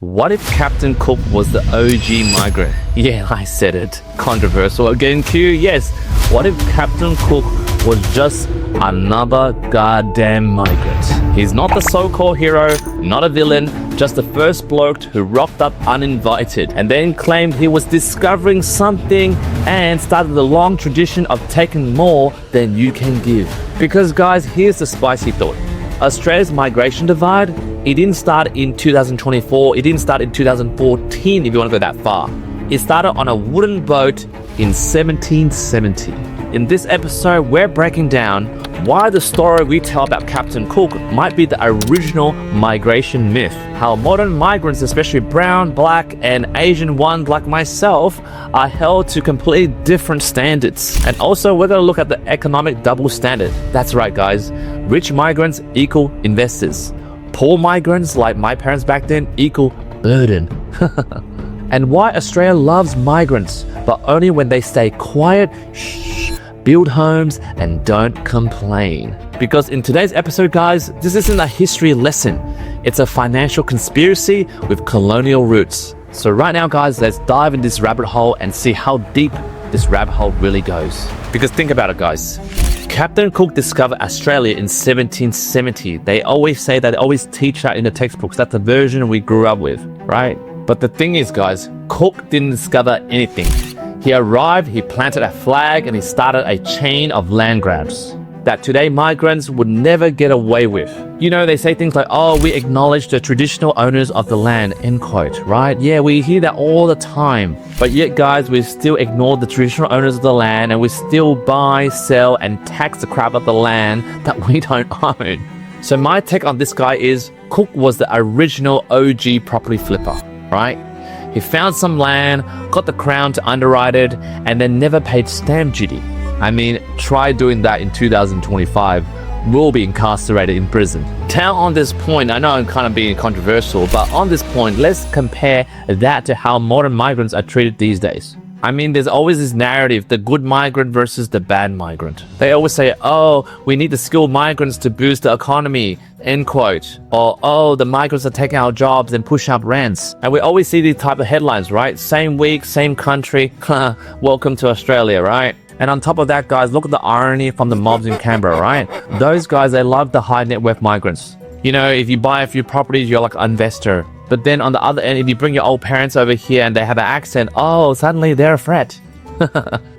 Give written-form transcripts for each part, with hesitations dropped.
What if Captain Cook was the OG migrant? Yeah, I said it. Controversial again, Q. Yes. What if Captain Cook was just another goddamn migrant? He's not the so-called hero, not a villain, just the first bloke who rocked up uninvited and then claimed he was discovering something and started the long tradition of taking more than you can give. Because guys, here's the spicy thought. Australia's migration divide, it didn't start in 2024, it didn't start in 2014 if you want to go that far. It started on a wooden boat in 1770. In this episode, we're breaking down why the story we tell about Captain Cook might be the original migration myth, how modern migrants, especially brown, black, and Asian ones like myself, are held to completely different standards. And also, we're going to look at the economic double standard. That's right, guys. Rich migrants equal investors. Poor migrants, like my parents back then, equal burden. And why Australia loves migrants, but only when they stay quiet, build homes, and don't complain. Because in today's episode, guys, this isn't a history lesson. It's a financial conspiracy with colonial roots. So right now, guys, let's dive in this rabbit hole and see how deep this rabbit hole really goes. Because think about it, guys. Captain Cook discovered Australia in 1770. They always say that, they always teach that in the textbooks. That's the version we grew up with, right? But the thing is, guys, Cook didn't discover anything. He arrived, he planted a flag, and he started a chain of land grabs that today migrants would never get away with. You know, they say things like, oh, we acknowledge the traditional owners of the land, end quote, right? Yeah, we hear that all the time. But yet, guys, we still ignore the traditional owners of the land and we still buy, sell, and tax the crap of the land that we don't own. So my take on this guy is, Cook was the original OG property flipper, right? He found some land, got the Crown to underwrite it, and then never paid stamp duty. I mean, try doing that in 2025. We'll be incarcerated in prison. Now on this point, I know I'm kind of being controversial, but on this point, let's compare that to how modern migrants are treated these days. I mean, there's always this narrative, the good migrant versus the bad migrant. They always say, oh, we need the skilled migrants to boost the economy, end quote. Or, oh, the migrants are taking our jobs and push up rents. And we always see these type of headlines, right? Same week, same country, welcome to Australia, right? And on top of that, guys, look at the irony from the mobs in Canberra, right? Those guys, they love the high net worth migrants. You know, if you buy a few properties, you're like an investor. But then on the other end, if you bring your old parents over here and they have an accent, oh, suddenly they're a threat.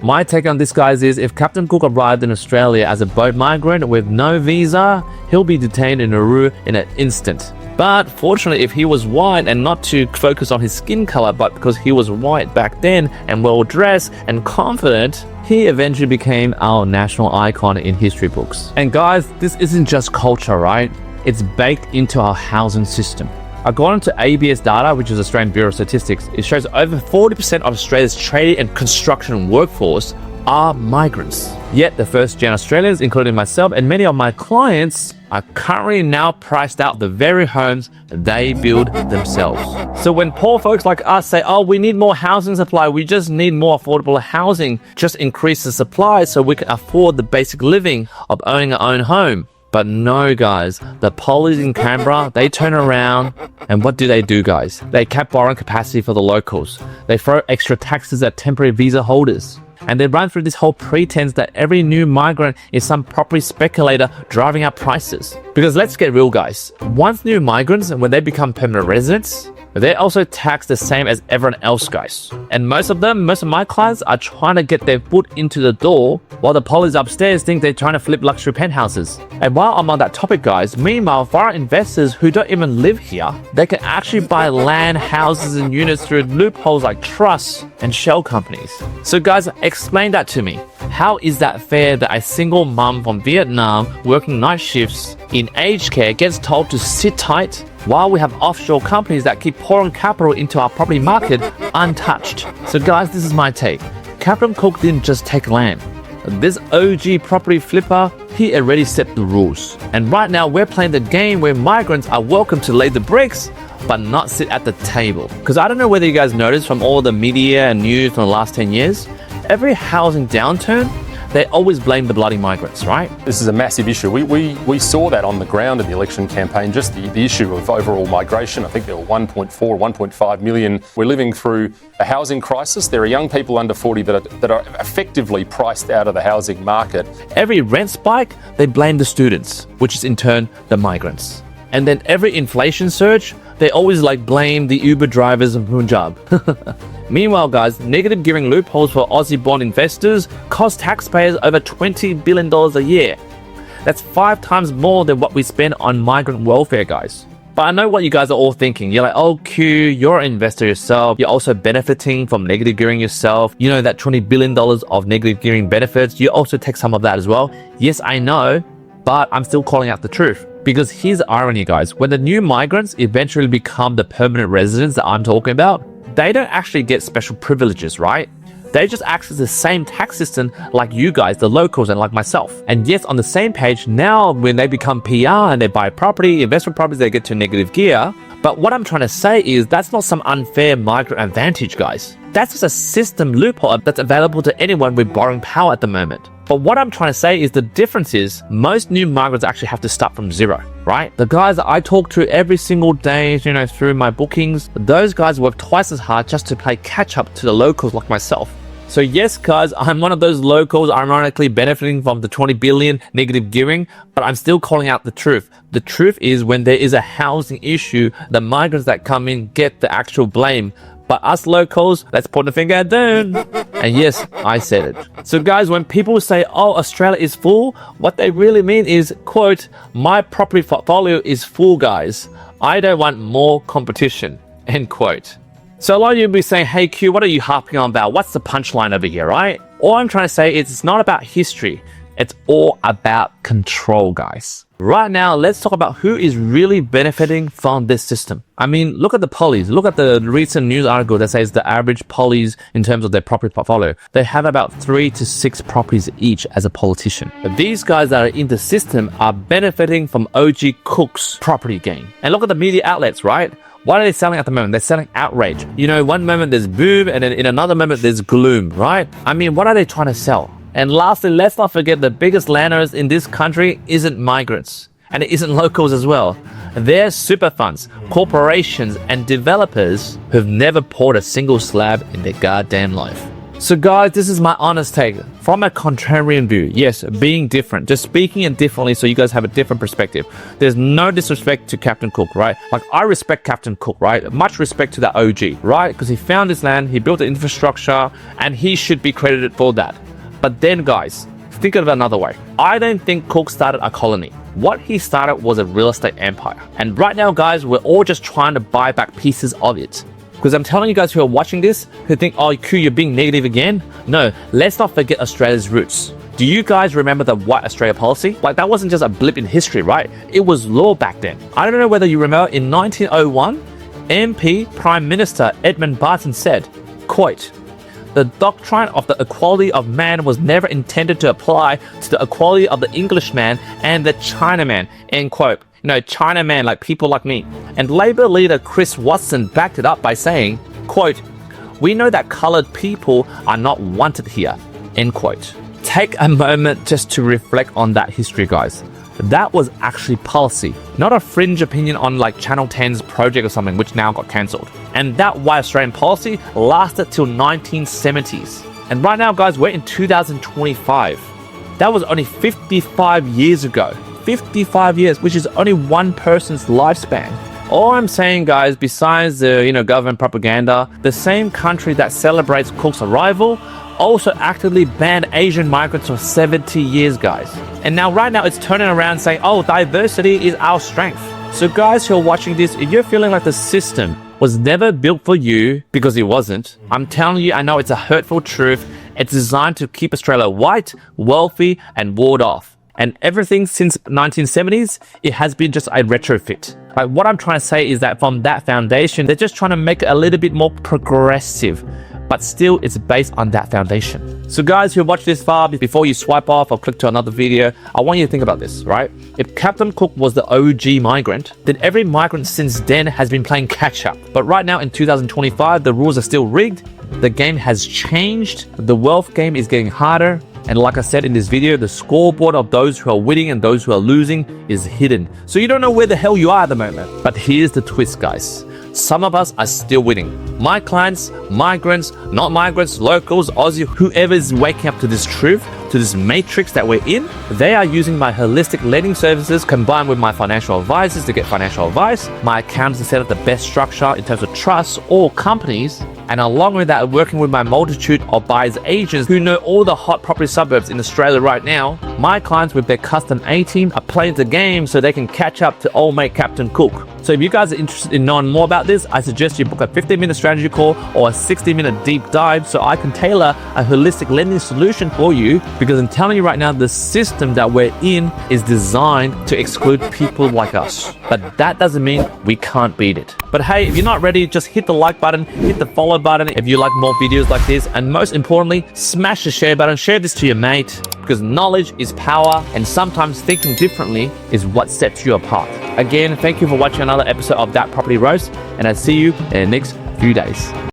My take on this, guys, is if Captain Cook arrived in Australia as a boat migrant with no visa, he'll be detained in Nauru in an instant. But fortunately, if he was white, and not to focus on his skin color, but because he was white back then and well-dressed and confident, he eventually became our national icon in history books. And guys, this isn't just culture, right? It's baked into our housing system. According to ABS data, which is Australian Bureau of Statistics, it shows over 40% of Australia's trading and construction workforce are migrants. Yet the first-gen Australians, including myself and many of my clients, are currently now priced out the very homes they build themselves. So when poor folks like us say, oh, we need more housing supply, we just need more affordable housing, just increase the supply so we can afford the basic living of owning our own home. But no, guys, the police in Canberra, they turn around and what do, guys? They cap borrowing capacity for the locals. They throw extra taxes at temporary visa holders. And they run through this whole pretense that every new migrant is some property speculator driving up prices. Because let's get real, guys. Once new migrants, when they become permanent residents, they're also taxed the same as everyone else, guys. And most of my clients are trying to get their foot into the door while the police upstairs think they're trying to flip luxury penthouses. And while I'm on that topic, guys, meanwhile, foreign investors who don't even live here, they can actually buy land, houses, and units through loopholes like trusts and shell companies. So guys, explain that to me. How is that fair that a single mum from Vietnam working night shifts in aged care gets told to sit tight while we have offshore companies that keep pouring capital into our property market untouched? So guys, this is my take. Captain Cook didn't just take land. This OG property flipper, he already set the rules. And right now we're playing the game where migrants are welcome to lay the bricks but not sit at the table. Because I don't know whether you guys noticed from all the media and news from the last 10 years, every housing downturn, they always blame the bloody migrants, right? This is a massive issue. We saw that on the ground in the election campaign, just the issue of overall migration. I think there were 1.5 million. We're living through a housing crisis. There are young people under 40 that are effectively priced out of the housing market. Every rent spike, they blame the students, which is in turn the migrants. And then every inflation surge, they always blame the Uber drivers of Punjab. Meanwhile, guys, negative gearing loopholes for Aussie bond investors cost taxpayers over $20 billion a year. That's 5 times more than what we spend on migrant welfare, guys. But I know what you guys are all thinking. You're like, oh, Q, you're an investor yourself. You're also benefiting from negative gearing yourself. You know that $20 billion of negative gearing benefits. You also take some of that as well. Yes, I know, but I'm still calling out the truth. Because here's the irony, guys. When the new migrants eventually become the permanent residents that I'm talking about, they don't actually get special privileges, right? They just access the same tax system like you guys, the locals, and like myself. And yes, on the same page, now when they become PR and they buy property, investment properties, they get to negative gear. But what I'm trying to say is that's not some unfair migrant advantage, guys. That's just a system loophole that's available to anyone with borrowing power at the moment. But what I'm trying to say is the difference is most new migrants actually have to start from zero, right? The guys that I talk to every single day, through my bookings, those guys work twice as hard just to play catch up to the locals like myself. So yes, guys, I'm one of those locals ironically benefiting from the 20 billion negative gearing, but I'm still calling out the truth. The truth is when there is a housing issue, the migrants that come in get the actual blame. But us locals, let's point the finger at them. And yes, I said it. So guys, when people say, oh, Australia is full, what they really mean is, quote, my property portfolio is full, guys. I don't want more competition, end quote. So a lot of you will be saying, hey Q, what are you harping on about? What's the punchline over here, right? All I'm trying to say is it's not about history. It's all about control, guys. Right now, let's talk about who is really benefiting from this system. I mean, look at the pollies. Look at the recent news article that says the average pollies in terms of their property portfolio. They have about 3 to 6 properties each as a politician. But these guys that are in the system are benefiting from OG Cook's property gain. And look at the media outlets, right? What are they selling at the moment? They're selling outrage. One moment there's boom and then in another moment there's gloom, right? I mean, what are they trying to sell? And lastly, let's not forget the biggest landowners in this country isn't migrants. And it isn't locals as well. They're super funds, corporations, and developers who've never poured a single slab in their goddamn life. So guys, this is my honest take. From a contrarian view, yes, being different, just speaking it differently so you guys have a different perspective. There's no disrespect to Captain Cook, right? I respect Captain Cook, right? Much respect to that OG, right? Because he found his land, he built the infrastructure, and he should be credited for that. But then guys, think of it another way. I don't think Cook started a colony. What he started was a real estate empire. And right now, guys, we're all just trying to buy back pieces of it. Because I'm telling you guys who are watching this, who think, oh, Q, you're being negative again. No, let's not forget Australia's roots. Do you guys remember the White Australia policy? That wasn't just a blip in history, right? It was law back then. I don't know whether you remember, in 1901, MP Prime Minister Edmund Barton said, quote, the doctrine of the equality of man was never intended to apply to the equality of the Englishman and the Chinaman, end quote. Chinaman, like people like me. And Labour leader Chris Watson backed it up by saying, quote, we know that coloured people are not wanted here, end quote. Take a moment just to reflect on that history, guys. That was actually policy, not a fringe opinion on Channel 10's project or something, which now got cancelled. And that White Australian policy lasted till 1970s. And right now, guys, we're in 2025. That was only 55 years ago. 55 years, which is only one person's lifespan. All I'm saying, guys, besides the government propaganda, the same country that celebrates Cook's arrival also actively banned Asian migrants for 70 years, guys. And now, right now, it's turning around saying, oh, diversity is our strength. So guys who are watching this, if you're feeling like the system was never built for you, because it wasn't, I'm telling you, I know it's a hurtful truth. It's designed to keep Australia white, wealthy, and walled off. And everything since 1970s, it has been just a retrofit. What I'm trying to say is that from that foundation, they're just trying to make it a little bit more progressive. But still, it's based on that foundation. So guys who watch this far, before you swipe off or click to another video, I want you to think about this, right? If Captain Cook was the OG migrant, then every migrant since then has been playing catch up. But right now in 2025, the rules are still rigged. The game has changed. The wealth game is getting harder. And like I said in this video, the scoreboard of those who are winning and those who are losing is hidden. So you don't know where the hell you are at the moment. But here's the twist, guys. Some of us are still winning. My clients, migrants, not migrants, locals, Aussie, whoever is waking up to this truth, to this matrix that we're in, they are using my holistic lending services combined with my financial advisors to get financial advice, my accountants to set up the best structure in terms of trusts or companies, and along with that, working with my multitude of buyers agents who know all the hot property suburbs in Australia right now, my clients with their custom A-team are playing the game so they can catch up to old mate Captain Cook. So if you guys are interested in knowing more about this, I suggest you book a 15-minute strategy call or a 60-minute deep dive so I can tailor a holistic lending solution for you, because I'm telling you right now, the system that we're in is designed to exclude people like us. But that doesn't mean we can't beat it. But hey, if you're not ready, just hit the like button, hit the follow button if you like more videos like this, and most importantly, smash the share button, share this to your mate, because knowledge is power, and sometimes thinking differently is what sets you apart. Again, thank you for watching another episode of That Property Roast, and I'll see you in the next few days.